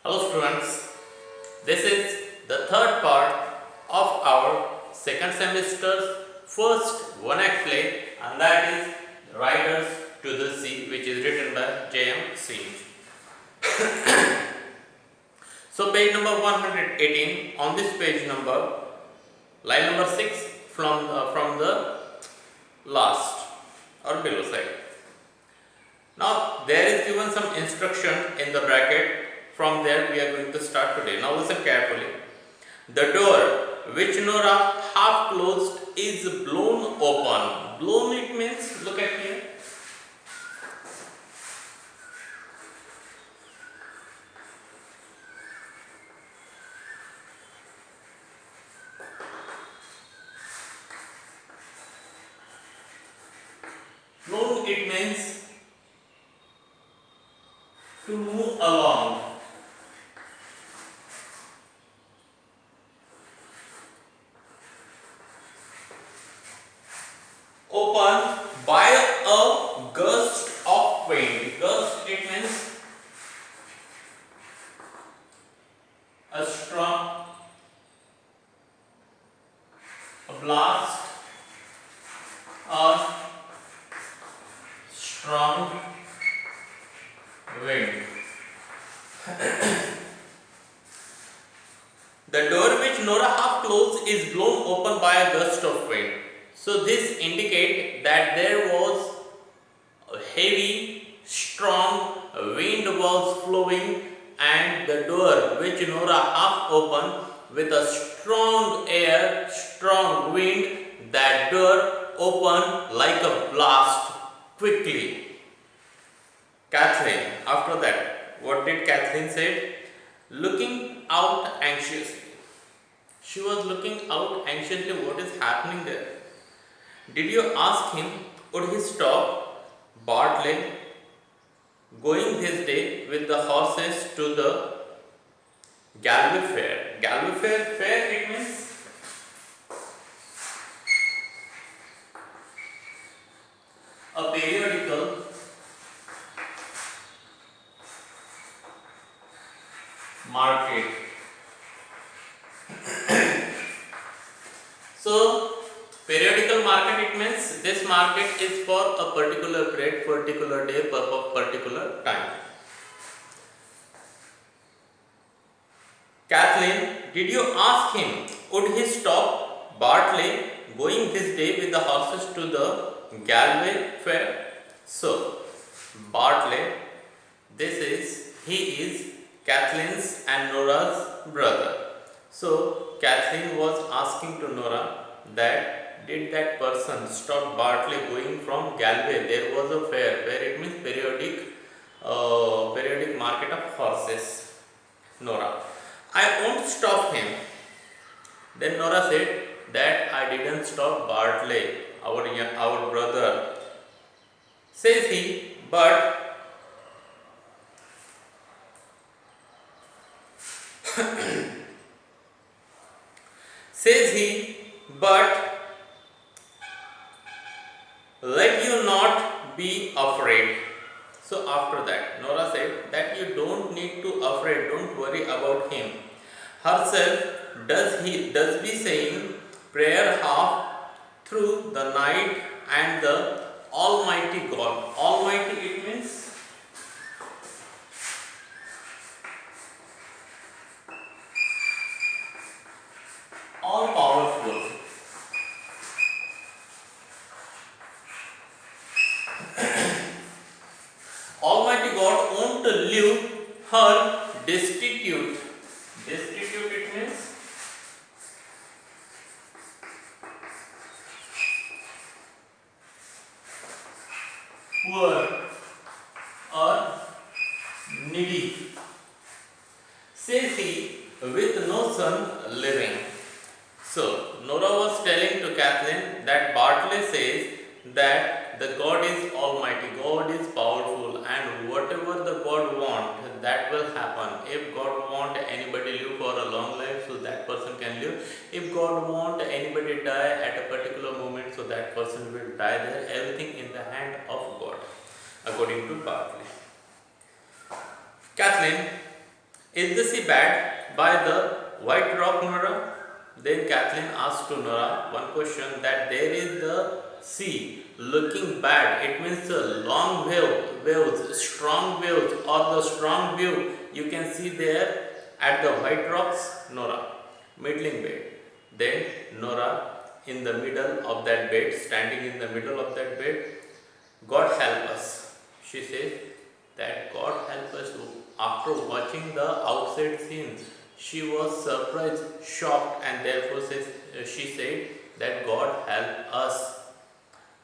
Hello students, this is the third part of our second semester's first one-act play, and that is Riders to the Sea, which is written by J.M. Singh. So page number 118, on this page number, line number 6 from the last or below side. Now there is given some instruction in the bracket. From there we are going to start today. Now listen carefully. The door which Nora half closed is blown open. Blown, it means, look at here. Blown, it means to move along. Open by a gust of wind. Gust, it means a strong, a blast, a strong wind. The door which Nora half closed is blown open by a gust of wind. So this indicates that there was a heavy, strong wind was flowing, and the door which Nora half opened with a strong air, strong wind, that door opened like a blast quickly. Kathleen, after that, what did Kathleen say? Looking out anxiously. She was looking out anxiously, what is happening there? Did you ask him, would he stop Bartley going this day with the horses to the Galway Fair? Galway Fair, it means a periodical market. So periodical market, it means this market is for a particular period, particular day, particular time. Kathleen, did you ask him, would he stop Bartley going this day with the horses to the Galway Fair? So, Bartley, he is Kathleen's and Nora's brother. So, Kathleen was asking to Nora that did that person stop Bartley going from Galway? There was a fair, where it means periodic market of horses. Nora, I won't stop him. Then Nora said that I didn't stop Bartley, our brother. Says he, but let you not be afraid. So after that, Nora said that you don't need to afraid, don't worry about him. Herself does be saying prayer half through the night, and the Almighty God. Almighty, it means all powerful. Almighty God won't leave her destitute. Destitute, it means poor or needy. Says he, with no son living. So, Nora was telling to Kathleen that Bartley says that the God is almighty, God is powerful, and whatever the God wants, that will happen. If God wants anybody live for a long life, so that person can live. If God wants anybody die at a particular moment, so that person will die there. Everything in the hand of God, according to Bartley. Kathleen, Is the sea bad by the white rock, Nora? Then Kathleen asked to Nora one question, that there is the sea looking bad. It means the long waves, strong waves, or the strong view you can see there at the white rocks, Nora. Middling bed. Then Nora in the middle of that bed, standing in the middle of that bed, God help us. She says that God help us. After watching the outside scene, she was surprised, shocked, and therefore she said that God help us.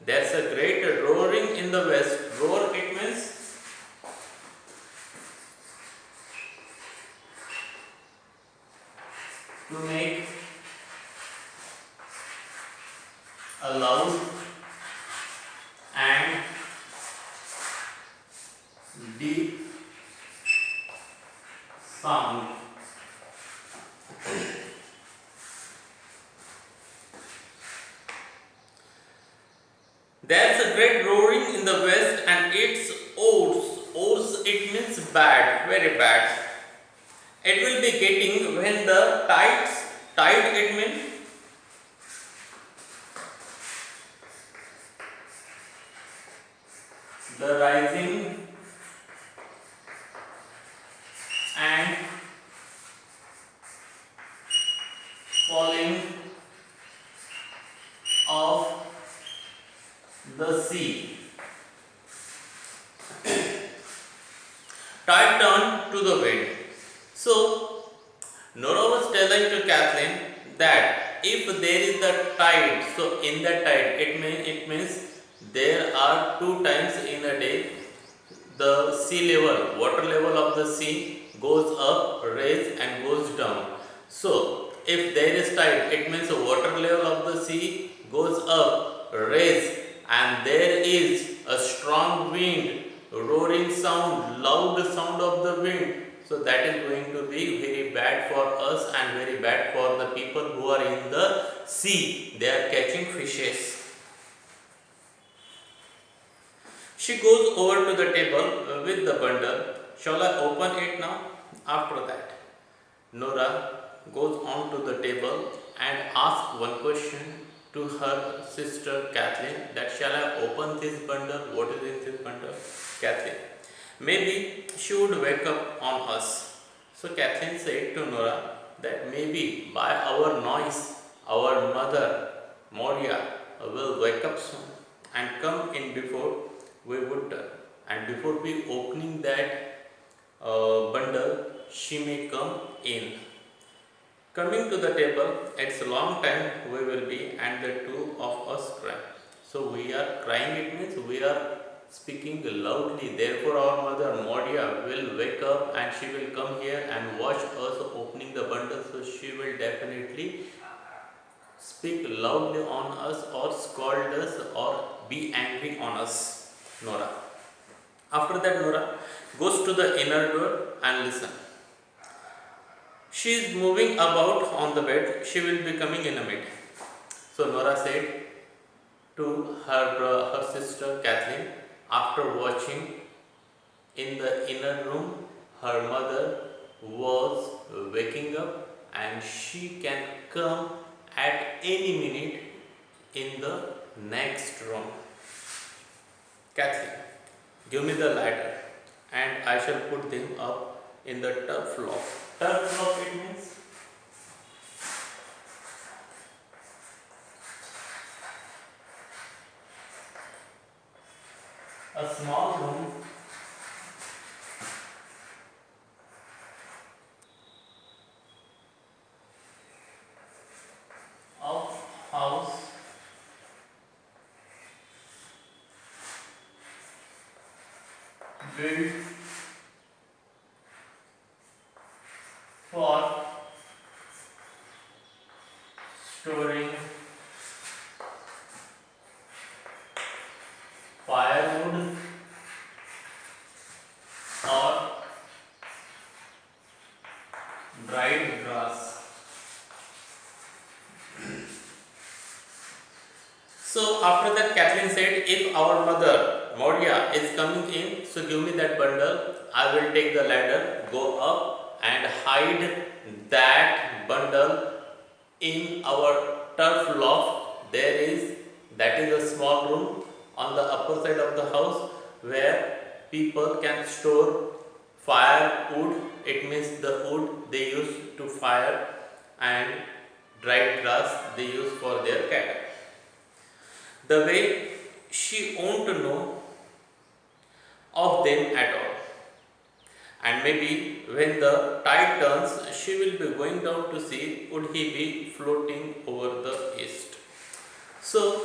There's a great roaring in the west. Roar, it means to make a loud and deep sound. There's a great roaring in the west and it's oats. Oats, it means bad, very bad. It will be getting when the tide, it means the rising and falling of the sea. Tide turned to the wind. So, Nora was telling to Kathleen that if there is the tide, so in the tide, it means there are two times in a day the sea level, water level of the sea goes up, rise and goes down. So, if there is tide, it means the water level of the sea goes up, rise, and there is a strong wind, roaring sound, loud sound of the wind. So that is going to be very bad for us and very bad for the people who are in the sea. They are catching fishes. She goes over to the table with the bundle. Shall I open it now? After that, Nora goes on to the table and asks one question to her sister Kathleen, that shall I open this bundle? What is in this bundle? Kathleen, maybe she would wake up on us. So Kathleen said to Nora that maybe by our noise, our mother Moria will wake up soon and come in before we would turn. And before we opening that bundle, she may come in. Coming to the table, it's a long time we will be and the two of us cry. So we are crying, it means we are speaking loudly. Therefore our mother Moria will wake up and she will come here and watch us opening the bundle. So she will definitely speak loudly on us or scold us or be angry on us, Nora. After that, Nora goes to the inner door and listen. She is moving about on the bed. She will be coming in a minute. So Nora said to her sister Kathleen, after watching in the inner room, her mother was waking up and she can come at any minute in the next room. Kathleen, give me the ladder and I shall put them up in the turf loft. Turf loft, it means a small room of house built for storing firewood or dried grass. So after that, Kathleen said, if our mother Moria is coming in, so give me that bundle. I will take the ladder, go up and hide that bundle in our turf loft. There is that is a small room on the upper side of the house where people can store firewood. It means the wood they use to fire, and dried grass they use for their cattle. The way she won't know of them at all. And maybe when the tide turns, she will be going down to see would he be floating over the east. So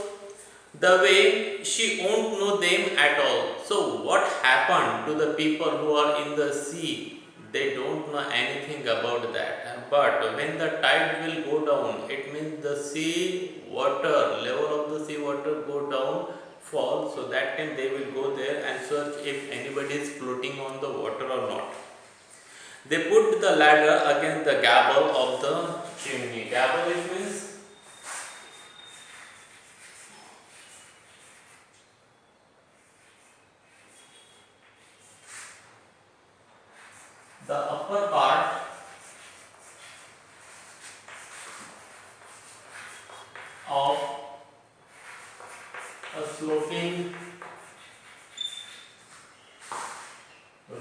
the way she won't know them at all. So what happened to the people who are in the sea? They don't know anything about that. But when the tide will go down, it means the sea water, level of the sea water go down, fall. So that time they will go there and search if anybody is floating on the water or not. They put the ladder against the gable of the chimney. Gable it means the upper part of a sloping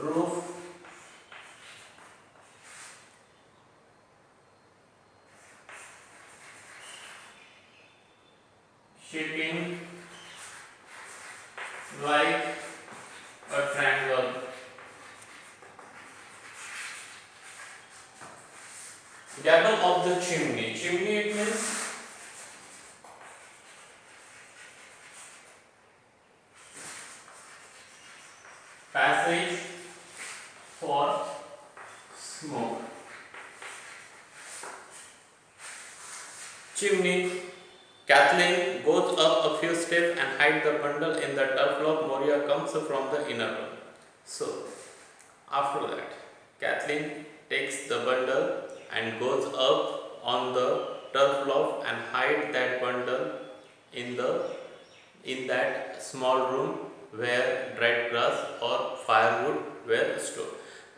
roof shaping like a triangle. Gable of the chimney. Chimney it means passage for smoke. Chimney. Kathleen goes up a few steps and hides the bundle in the turf loft. Moria comes from the inner room. So, after that, Kathleen takes the bundle and goes up on the turf loft and hides that bundle in that small room where dried grass or firewood were stored.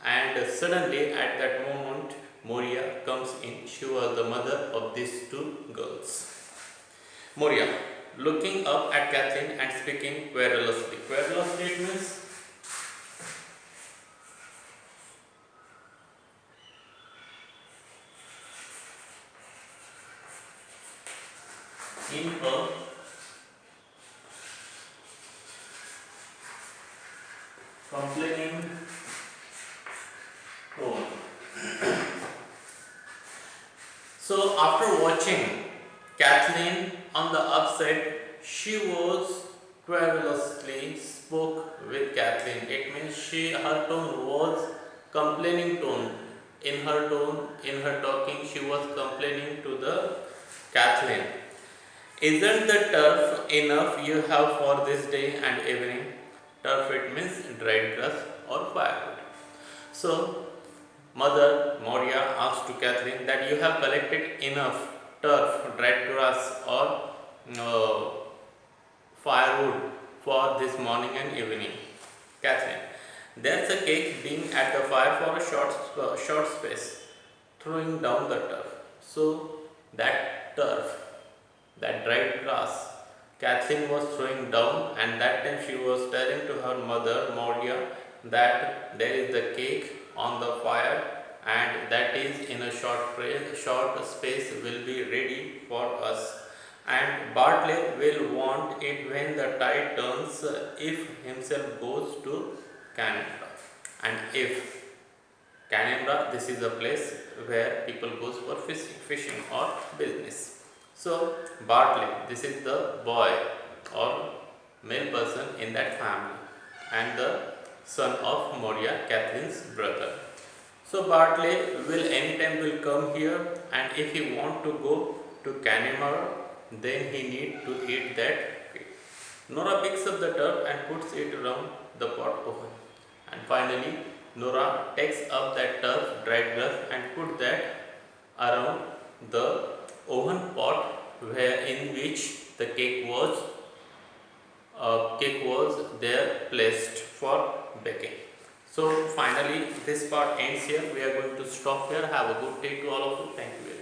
And suddenly, at that moment, Moria comes in. She was the mother of these two girls. Moria, looking up at Kathleen and speaking querulously. Querulously it means in a complaining tone. So after watching Kathleen on the upside, she was querulously spoke with Kathleen. It means her tone was complaining tone. In her talking, she was complaining to the Kathleen. Isn't the turf enough you have for this day and evening? Turf it means dried grass or firewood. So Mother Moria asked to Kathleen that you have collected enough turf, dried grass or firewood for this morning and evening. Kathleen, there's a cake being at the fire for a short space, throwing down the turf. So that turf, that dried grass, Kathleen was throwing down, and that time she was telling to her mother Moria that there is the cake on the fire, and that is in a short space will be ready for us. And Bartley will want it when the tide turns if himself goes to Canada. And if Canada, this is a place where people goes for fishing or business. So Bartley, this is the boy or male person in that family and the son of Moria, Kathleen's brother. So Bartley will anytime will come here, and if he want to go to Canada, then he need to eat that cake. Nora picks up the turf and puts it around the pot oven. And finally, Nora takes up that turf, dried grass, and put that around the oven pot where in which the cake was there placed for baking. So finally this part ends here. We are going to stop here. Have a good day to all of you. Thank you very much.